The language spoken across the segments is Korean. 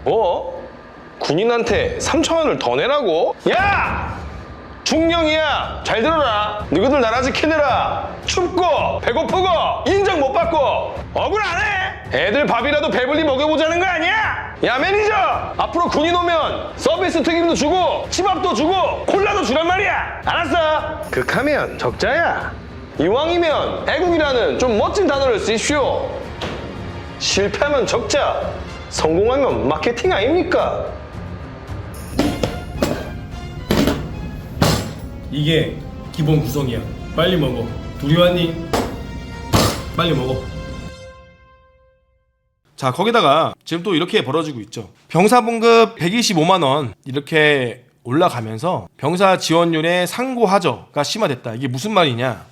뭐? 군인한테 3,000원을 더 내라고? 야! 중령이야! 잘 들어라! 너희들 나라 지키느라 춥고 배고프고 인정 못 받고 억울 안 해! 애들 밥이라도 배불리 먹여보자는 거 아니야? 야 매니저! 앞으로 군인 오면 서비스 튀김도 주고 치밥도 주고 콜라도 주란 말이야! 알았어? 극하면 적자야. 이왕이면 애국이라는 좀 멋진 단어를 쓰십시오. 실패하면 적자, 성공하면 마케팅 아닙니까? 이게 기본 구성이야. 빨리 먹어. 둘이 왔니? 빨리 먹어. 자, 거기다가 지금 또 이렇게 벌어지고 있죠. 병사 봉급 125만 원 이렇게 올라가면서 병사 지원율의 상고하저가 심화됐다. 이게 무슨 말이냐?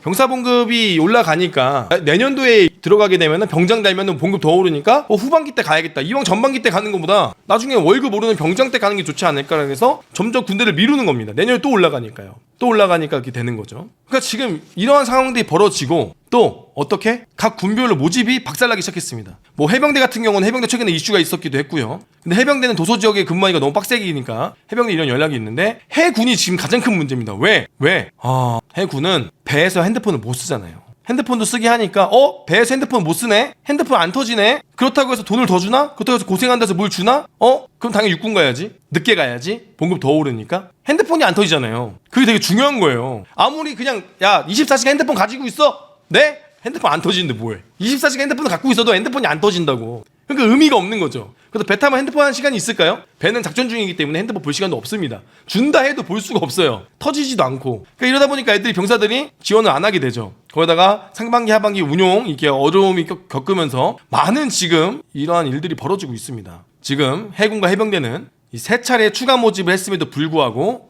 병사 봉급이 올라가니까 내년도에 들어가게 되면은 병장 달면은 봉급 더 오르니까 후반기 때 가야겠다. 이왕 전반기 때 가는 것보다 나중에 월급 오르는 병장 때 가는 게 좋지 않을까 해서 점점 군대를 미루는 겁니다. 내년에 또 올라가니까요. 또 올라가니까 그렇게 되는 거죠. 그러니까 지금 이러한 상황들이 벌어지고 또 어떻게 각 군별로 모집이 박살나기 시작했습니다. 뭐 해병대 같은 경우는 해병대 최근에 이슈가 있었기도 했고요. 근데 해병대는 도서 지역에 근무하기가 너무 빡세기니까 해병대 이런 연락이 있는데 해군이 지금 가장 큰 문제입니다. 왜? 해군은 배에서 핸드폰을 못 쓰잖아요. 핸드폰도 쓰게 하니까 배에서 핸드폰 못 쓰네? 핸드폰 안 터지네? 그렇다고 해서 돈을 더 주나? 그렇다고 해서 고생한다고 해서 뭘 주나? 그럼 당연히 육군 가야지. 늦게 가야지. 봉급 더 오르니까. 핸드폰이 안 터지잖아요. 그게 되게 중요한 거예요. 아무리 그냥 24시간 핸드폰 가지고 있어? 네? 핸드폰 안 터지는데 뭐해? 24시간 핸드폰을 갖고 있어도 핸드폰이 안 터진다고. 그러니까 의미가 없는 거죠. 그래서 배 타면 핸드폰 하는 시간이 있을까요? 배는 작전 중이기 때문에 핸드폰 볼 시간도 없습니다. 준다 해도 볼 수가 없어요. 터지지도 않고. 그러니까 이러다 보니까 애들이 병사들이 지원을 안 하게 되죠. 거기다가 상반기 하반기 운용 이렇게 어려움이 겪으면서 많은 지금 이러한 일들이 벌어지고 있습니다. 지금 해군과 해병대는 이 세 차례 추가 모집을 했음에도 불구하고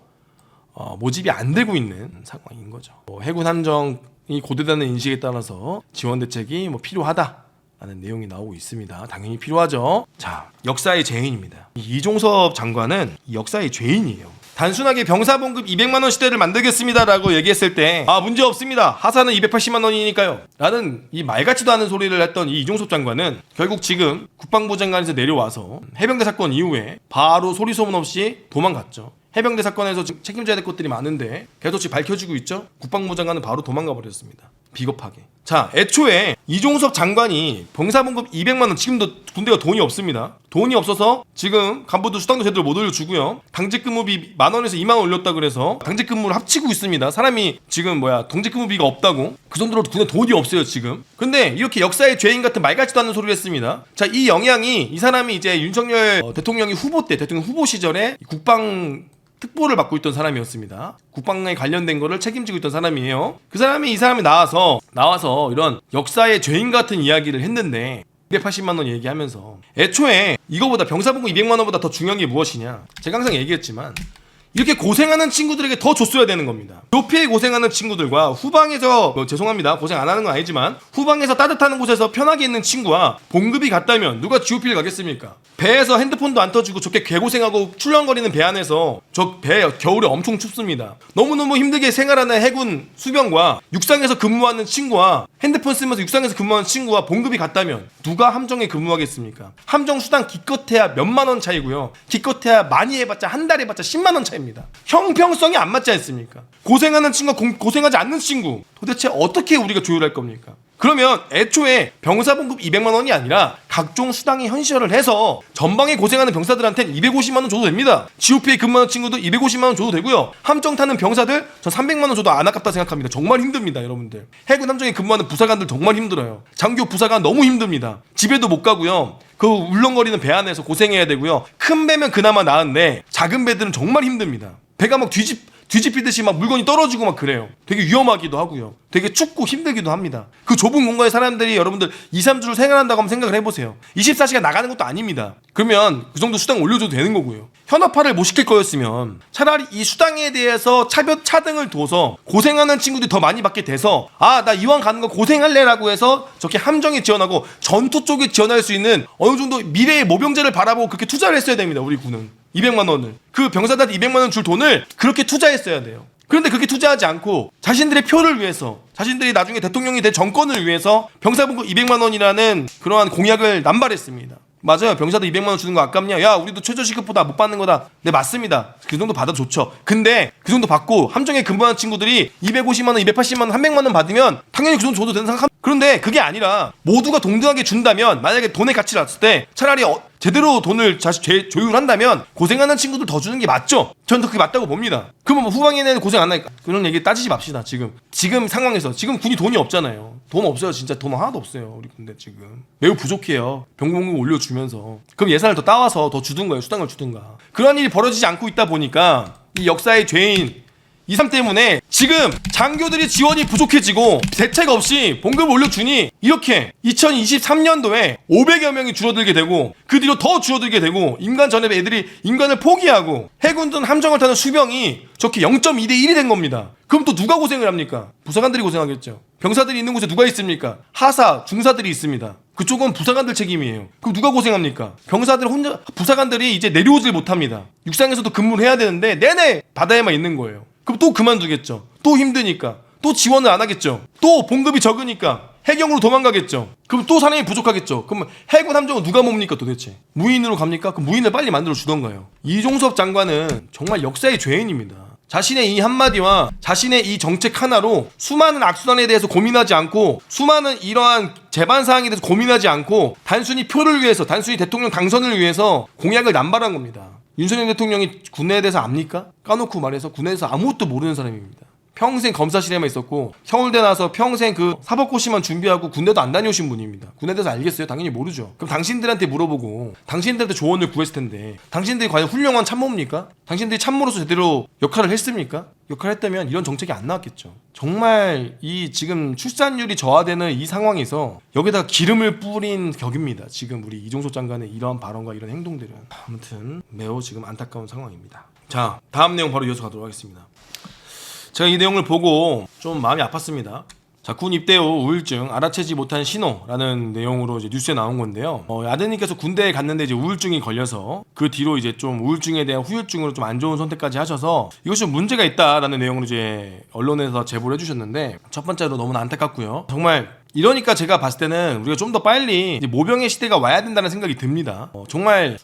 모집이 안 되고 있는 상황인 거죠. 해군 함정이 고되다는 인식에 따라서 지원 대책이 필요하다. 라는 내용이 나오고 있습니다. 당연히 필요하죠. 자, 역사의 죄인입니다. 이종섭 장관은 역사의 죄인이에요. 단순하게 병사 봉급 200만 원 시대를 만들겠습니다라고 얘기했을 때 문제 없습니다. 하사는 280만 원이니까요. 라는 이 말 같지도 않은 소리를 했던 이 이종섭 장관은 결국 지금 국방부 장관에서 내려와서 해병대 사건 이후에 바로 소리 소문 없이 도망갔죠. 해병대 사건에서 지금 책임져야 될 것들이 많은데 계속 지금 밝혀지고 있죠. 국방부 장관은 바로 도망가 버렸습니다. 비겁하게. 자, 애초에 이종섭 장관이 병사봉급 200만 원, 지금도 군대가 돈이 없습니다. 돈이 없어서 지금 간부도 수당도 제대로 못 올려주고요. 당직근무비 10,000원에서 20,000원 올렸다 그래서 당직근무를 합치고 있습니다. 사람이 지금 당직근무비가 없다고. 그 정도로 군대 돈이 없어요 지금. 근데 이렇게 역사의 죄인 같은 말 같지도 않은 소리를 했습니다. 자, 이 영향이 이 사람이 이제 윤석열 대통령이 후보 때 대통령 후보 시절에 국방 특보를 맡고 있던 사람이었습니다. 국방에 관련된 거를 책임지고 있던 사람이에요. 이 사람이 나와서 이런 역사의 죄인 같은 이야기를 했는데 280만 원 얘기하면서 애초에 이거보다 병사봉급 200만 원보다 더 중요한 게 무엇이냐? 제가 항상 얘기했지만 이렇게 고생하는 친구들에게 더 줬어야 되는 겁니다. 도피에 고생하는 친구들과 후방에서 죄송합니다. 고생 안 하는 건 아니지만 후방에서 따뜻한 곳에서 편하게 있는 친구와 봉급이 같다면 누가 GOP를 가겠습니까? 배에서 핸드폰도 안 터지고 저렇게 개고생하고 출렁거리는 배 안에서 저 배 겨울에 엄청 춥습니다. 너무너무 힘들게 생활하는 해군 수병과 육상에서 근무하는 친구와 핸드폰 쓰면서 육상에서 근무하는 친구와 봉급이 같다면 누가 함정에 근무하겠습니까? 함정 수당 기껏해야 몇만 원 차이고요. 기껏해야 많이 해봤자 한 달에 해봤자 10만 원 차이입니다. 형평성이 안 맞지 않습니까? 고생하는 친구와 고생하지 않는 친구 도대체 어떻게 우리가 조율할 겁니까? 그러면 애초에 병사봉급 200만 원이 아니라 각종 수당에 현실화를 해서 전방에 고생하는 병사들한테는 250만 원 줘도 됩니다. GOP에 근무하는 친구도 250만 원 줘도 되고요. 함정 타는 병사들 전 300만 원 줘도 안 아깝다 생각합니다. 정말 힘듭니다, 여러분들. 해군 함정에 근무하는 부사관들 정말 힘들어요. 장교 부사관 너무 힘듭니다. 집에도 못 가고요. 그 울렁거리는 배 안에서 고생해야 되고요. 큰 배면 그나마 나은데 작은 배들은 정말 힘듭니다. 배가 막 뒤집히듯이 막 물건이 떨어지고 막 그래요. 되게 위험하기도 하고요. 되게 춥고 힘들기도 합니다. 그 좁은 공간에 사람들이 여러분들 2, 3주를 생활한다고 한번 생각을 해보세요. 24시간 나가는 것도 아닙니다. 그러면 그 정도 수당 올려줘도 되는 거고요. 현업화를 못 시킬 거였으면 차라리 이 수당에 대해서 차등을 둬서 고생하는 친구들이 더 많이 받게 돼서 나 이왕 가는 거 고생할래라고 해서 저렇게 함정에 지원하고 전투 쪽에 지원할 수 있는 어느 정도 미래의 모병제를 바라보고 그렇게 투자를 했어야 됩니다. 우리 군은 200만 원을 그 병사들한테 200만 원 줄 돈을 그렇게 투자했어야 돼요. 그런데 그렇게 투자하지 않고 자신들의 표를 위해서 자신들이 나중에 대통령이 될 정권을 위해서 병사봉급 200만 원이라는 그러한 공약을 남발했습니다. 맞아요. 병사들 200만 원 주는 거 아깝냐? 야, 우리도 최저시급보다 못 받는 거다. 네, 맞습니다. 그 정도 받아도 좋죠. 근데 그 정도 받고 함정에 근무하는 친구들이 250만 원, 280만 원, 300만 원 받으면 당연히 그 정도 줘도 되는 생각. 그런데 그게 아니라 모두가 동등하게 준다면, 만약에 돈의 가치를 봤을 때 차라리 제대로 돈을 조율한다면 고생하는 친구들 더 주는 게 맞죠? 저는 더 그게 맞다고 봅니다. 그러면 뭐 후방에는 고생 안 하니까 그런 얘기 따지지 맙시다. 지금 상황에서 지금 군이 돈이 없잖아요. 돈 없어요. 진짜 돈 하나도 없어요. 우리 군대 지금 매우 부족해요. 병공급 올려주면서 그럼 예산을 더 따와서 더 주든가요, 수당을 주든가. 그런 일이 벌어지지 않고 있다 보니까 이 역사의 죄인 이삼 때문에 지금 장교들이 지원이 부족해지고 대책 없이 봉급을 올려주니 이렇게 2023년도에 500여 명이 줄어들게 되고 그 뒤로 더 줄어들게 되고 인간 전에 애들이 인간을 포기하고 해군든 함정을 타는 수병이 저렇게 0.2대 1이 된 겁니다. 그럼 또 누가 고생을 합니까? 부사관들이 고생하겠죠. 병사들이 있는 곳에 누가 있습니까? 하사, 중사들이 있습니다. 그쪽은 부사관들 책임이에요. 그럼 누가 고생합니까? 병사들 혼자, 부사관들이 이제 내려오질 못합니다. 육상에서도 근무를 해야 되는데 내내 바다에만 있는 거예요. 그럼 또 그만두겠죠. 또 힘드니까. 또 지원을 안 하겠죠. 또 봉급이 적으니까 해경으로 도망가겠죠. 그럼 또 사람이 부족하겠죠. 그럼 해군 함정은 누가 뭡니까 도대체? 무인으로 갑니까? 그럼 무인을 빨리 만들어 주던가요. 이종섭 장관은 정말 역사의 죄인입니다. 자신의 이 한마디와 자신의 이 정책 하나로 수많은 악순환에 대해서 고민하지 않고 수많은 이러한 재반 사항에 대해서 고민하지 않고 단순히 표를 위해서, 단순히 대통령 당선을 위해서 공약을 남발한 겁니다. 윤석열 대통령이 군대에 대해서 압니까? 까놓고 말해서 군대에서 아무것도 모르는 사람입니다. 평생 검사실에만 있었고 서울대 나와서 평생 그 사법고시만 준비하고 군대도 안 다녀오신 분입니다. 군대에 대해서 알겠어요? 당연히 모르죠. 그럼 당신들한테 물어보고 당신들한테 조언을 구했을 텐데 당신들이 과연 훌륭한 참모입니까? 당신들이 참모로서 제대로 역할을 했습니까? 역할을 했다면 이런 정책이 안 나왔겠죠. 정말 이 지금 출산율이 저하되는 이 상황에서 여기다가 기름을 뿌린 격입니다. 지금 우리 이종섭 장관의 이러한 발언과 이런 행동들은 아무튼 매우 지금 안타까운 상황입니다. 자, 다음 내용 바로 이어서 가도록 하겠습니다. 제가 이 내용을 보고 좀 마음이 아팠습니다. 자, 군 입대 후 우울증 알아채지 못한 신호라는 내용으로 이제 뉴스에 나온 건데요. 아드님께서 군대에 갔는데 이제 우울증이 걸려서 그 뒤로 이제 좀 우울증에 대한 후유증으로 좀 안 좋은 선택까지 하셔서 이것이 좀 문제가 있다라는 내용으로 이제 언론에서 제보를 해주셨는데 첫 번째로 너무나 안타깝고요. 정말 이러니까 제가 봤을 때는 우리가 좀 더 빨리 이제 모병의 시대가 와야 된다는 생각이 듭니다. 정말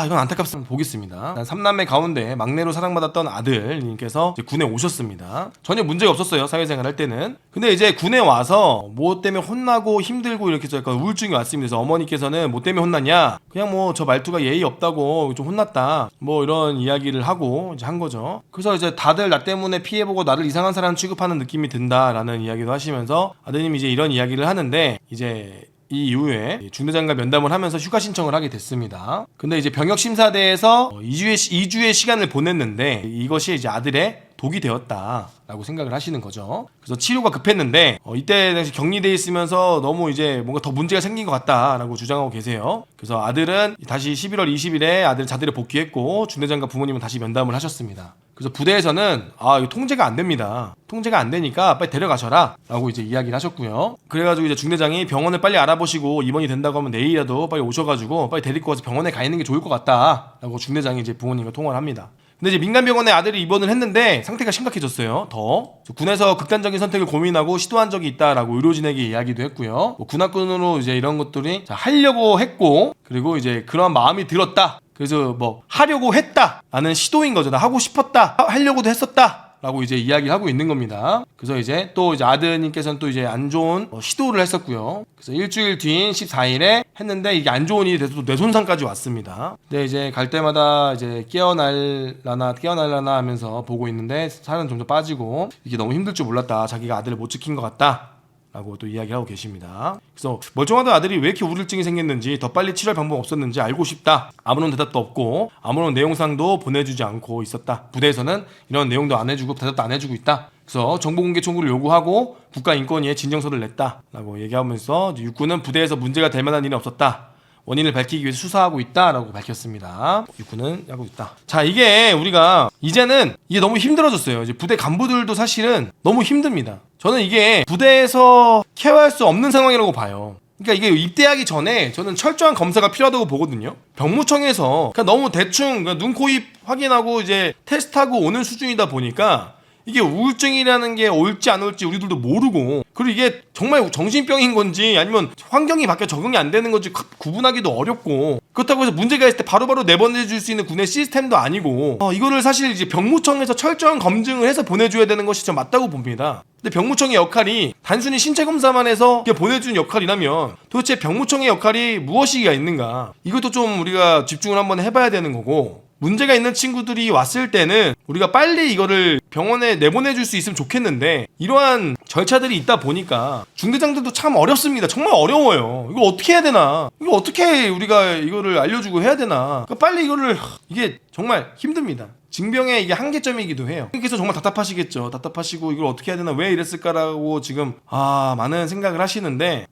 이건 안타깝습니다. 보겠습니다. 3남매 가운데 막내로 사랑받았던 아들님께서 이제 군에 오셨습니다. 전혀 문제가 없었어요. 사회생활 할 때는. 근데 이제 군에 와서 뭐 때문에 혼나고 힘들고 이렇게 해서 약간 우울증이 왔습니다. 그래서 어머니께서는 뭐 때문에 혼났냐? 그냥 뭐 저 말투가 예의 없다고 좀 혼났다. 뭐 이런 이야기를 하고 이제 한 거죠. 그래서 이제 다들 나 때문에 피해보고 나를 이상한 사람 취급하는 느낌이 든다라는 이야기도 하시면서 아드님이 이제 이런 이야기를 하는데 이제 이 이후에 중대장과 면담을 하면서 휴가 신청을 하게 됐습니다. 근데 이제 병역심사대에서 2주의 시간을 보냈는데 이것이 이제 아들의 독이 되었다라고 생각을 하시는 거죠. 그래서 치료가 급했는데 이때 당시 격리돼 있으면서 너무 이제 뭔가 더 문제가 생긴 것 같다라고 주장하고 계세요. 그래서 아들은 다시 11월 20일에 아들 자대를 복귀했고 중대장과 부모님은 다시 면담을 하셨습니다. 그래서 부대에서는 이거 통제가 안 됩니다. 통제가 안 되니까 빨리 데려가셔라 라고 이제 이야기를 하셨고요. 그래가지고 이제 중대장이 병원을 빨리 알아보시고 입원이 된다고 하면 내일이라도 빨리 오셔가지고 빨리 데리고 와서 병원에 가 있는 게 좋을 것 같다 라고 중대장이 이제 부모님과 통화를 합니다. 근데 이제 민간병원에 아들이 입원을 했는데 상태가 심각해졌어요. 더 군에서 극단적인 선택을 고민하고 시도한 적이 있다라고 의료진에게 이야기도 했고요. 군합군으로 이제 이런 것들이 하려고 했고 그리고 이제 그런 마음이 들었다. 그래서 뭐 하려고 했다라는 시도인 거죠. 나 하고 싶었다, 하려고도 했었다. 라고 이제 이야기를 하고 있는 겁니다. 그래서 이제 또 이제 아드님께서는 또 이제 안 좋은 시도를 했었고요. 그래서 일주일 뒤인 14일에 했는데 이게 안 좋은 일이 돼서 또 뇌손상까지 왔습니다. 근데 이제 갈 때마다 이제 깨어날라나 하면서 보고 있는데 살은 점점 빠지고 이게 너무 힘들 줄 몰랐다. 자기가 아들을 못 지킨 것 같다. 라고 또 이야기하고 계십니다. 그래서 멀쩡하던 아들이 왜 이렇게 우울증이 생겼는지 더 빨리 치료할 방법 없었는지 알고 싶다. 아무런 대답도 없고 아무런 내용상도 보내주지 않고 있었다. 부대에서는 이런 내용도 안 해주고 대답도 안 해주고 있다. 그래서 정보공개 청구를 요구하고 국가인권위에 진정서를 냈다. 라고 얘기하면서 육군은 부대에서 문제가 될 만한 일은 없었다. 원인을 밝히기 위해서 수사하고 있다라고 밝혔습니다. 육군은 하고 있다. 자, 이게 우리가 이제는 이게 너무 힘들어졌어요. 이제 부대 간부들도 사실은 너무 힘듭니다. 저는 이게 부대에서 케어할 수 없는 상황이라고 봐요. 그러니까 이게 입대하기 전에 저는 철저한 검사가 필요하다고 보거든요. 병무청에서 그러니까 너무 대충 눈, 코, 입 확인하고 이제 테스트하고 오는 수준이다 보니까 이게 우울증이라는 게 올지 안 올지 우리들도 모르고 그리고 이게 정말 정신병인 건지 아니면 환경이 바뀌어 적응이 안 되는 건지 구분하기도 어렵고 그렇다고 해서 문제가 있을 때 바로바로 내보내줄 수 있는 군의 시스템도 아니고 이거를 사실 이제 병무청에서 철저한 검증을 해서 보내줘야 되는 것이 좀 맞다고 봅니다. 근데 병무청의 역할이 단순히 신체 검사만 해서 보내주는 역할이라면 도대체 병무청의 역할이 무엇이가 있는가? 이것도 좀 우리가 집중을 한번 해봐야 되는 거고, 문제가 있는 친구들이 왔을 때는 우리가 빨리 이거를 병원에 내보내줄 수 있으면 좋겠는데 이러한 절차들이 있다 보니까 중대장들도 참 어렵습니다. 정말 어려워요. 이걸 어떻게 해야 되나? 이거 어떻게 우리가 이거를 알려주고 해야 되나? 그러니까 빨리 이거를 이게 정말 힘듭니다. 징병의 이게 한계점이기도 해요. 그래서 정말 답답하시겠죠. 답답하시고 이걸 어떻게 해야 되나, 왜 이랬을까라고 지금 많은 생각을 하시는데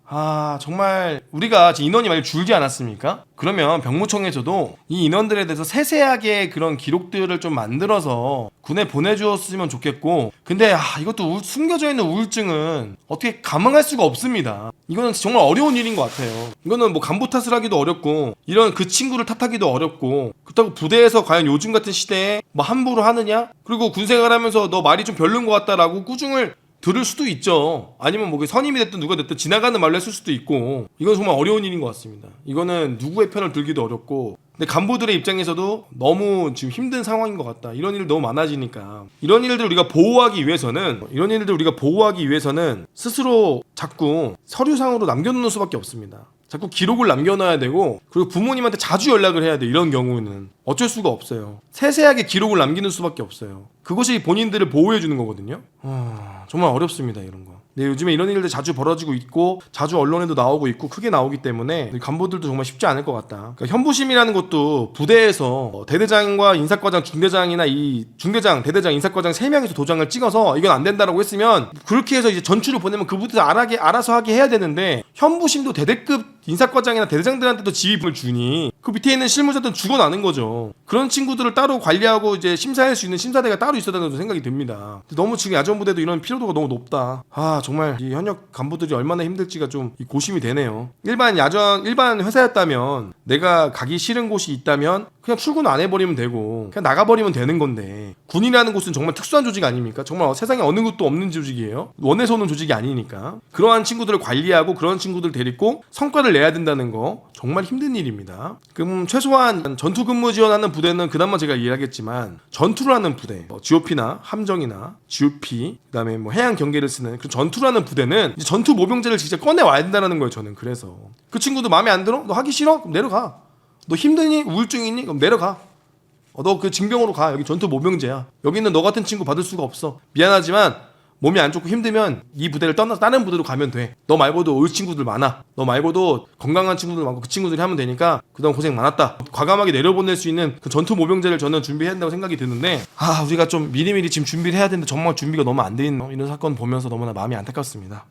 정말 우리가 지금 인원이 많이 줄지 않았습니까? 그러면 병무청에서도 이 인원들에 대해서 세세하게 그런 기록들을 좀 만들어서 군에 보내주었으면 좋겠고, 근데 이것도 숨겨져 있는 우울증은 어떻게 감응할 수가 없습니다. 이거는 정말 어려운 일인 것 같아요. 이거는 뭐 간부 탓을 하기도 어렵고 이런 그 친구를 탓하기도 어렵고, 그렇다고 부대에서 과연 요즘 같은 시대에 뭐 함부로 하느냐? 그리고 군생활하면서 너 말이 좀 별론 것 같다라고 꾸중을 들을 수도 있죠. 아니면 뭐 선임이 됐든 누가 됐든 지나가는 말로 했을 수도 있고, 이건 정말 어려운 일인 것 같습니다. 이거는 누구의 편을 들기도 어렵고, 근데 간부들의 입장에서도 너무 지금 힘든 상황인 것 같다. 이런 일이 너무 많아지니까 이런 일들 우리가 보호하기 위해서는 스스로 자꾸 서류상으로 남겨놓는 수밖에 없습니다. 자꾸 기록을 남겨놔야 되고, 그리고 부모님한테 자주 연락을 해야 돼. 이런 경우는 어쩔 수가 없어요. 세세하게 기록을 남기는 수밖에 없어요. 그것이 본인들을 보호해주는 거거든요. 정말 어렵습니다, 이런 거. 네, 요즘에 이런 일들 자주 벌어지고 있고 자주 언론에도 나오고 있고 크게 나오기 때문에 간부들도 정말 쉽지 않을 것 같다. 그러니까 현부심이라는 것도 부대에서 대대장과 인사과장, 중대장이나 이 중대장, 대대장, 인사과장 3명이서 도장을 찍어서 이건 안 된다라고 했으면 그렇게 해서 이제 전출을 보내면 그 부대에서 알아서 하게 해야 되는데, 현부심도 대대급 인사과장이나 대대장들한테도 지휘를 주니 그 밑에 있는 실무자들은 죽어나는 거죠. 그런 친구들을 따로 관리하고 이제 심사할 수 있는 심사대가 따로 있어야 된다고 생각이 듭니다. 너무 지금 야전부대도 이런 피로도가 너무 높다. 정말 이 현역 간부들이 얼마나 힘들지가 좀 고심이 되네요. 일반 회사였다면 내가 가기 싫은 곳이 있다면 그냥 출근 안 해버리면 되고 그냥 나가버리면 되는 건데, 군이라는 곳은 정말 특수한 조직 아닙니까? 정말 세상에 어느 곳도 없는 조직이에요. 원에서 오는 조직이 아니니까. 그러한 친구들을 관리하고 그런 친구들 데리고 성과를 내야 된다는 거 정말 힘든 일입니다. 그럼 최소한 전투 근무 지원하는 부대는 그나마 제가 이해하겠지만, 전투를 하는 부대, GOP나 함정이나 GOP, 그다음에 뭐 해양 경계를 쓰는 그 전투를 하는 부대는 이제 전투 모병제를 진짜 꺼내 와야 된다는 거예요. 저는 그래서 그 친구도 마음에 안 들어? 너 하기 싫어? 그럼 내려가. 너 힘드니? 우울증 있니? 그럼 내려가. 너 그 징병으로 가. 여기 전투 모병제야. 여기는 너 같은 친구 받을 수가 없어. 미안하지만 몸이 안 좋고 힘들면 이 부대를 떠나서 다른 부대로 가면 돼. 너 말고도 올 친구들 많아. 너 말고도 건강한 친구들 많고 그 친구들이 하면 되니까 그동안 고생 많았다. 과감하게 내려보낼 수 있는 그 전투 모병제를 저는 준비해야 된다고 생각이 드는데, 우리가 좀 미리미리 지금 준비를 해야 되는데 정말 준비가 너무 안 돼 있는 이런 사건 보면서 너무나 마음이 안타깝습니다.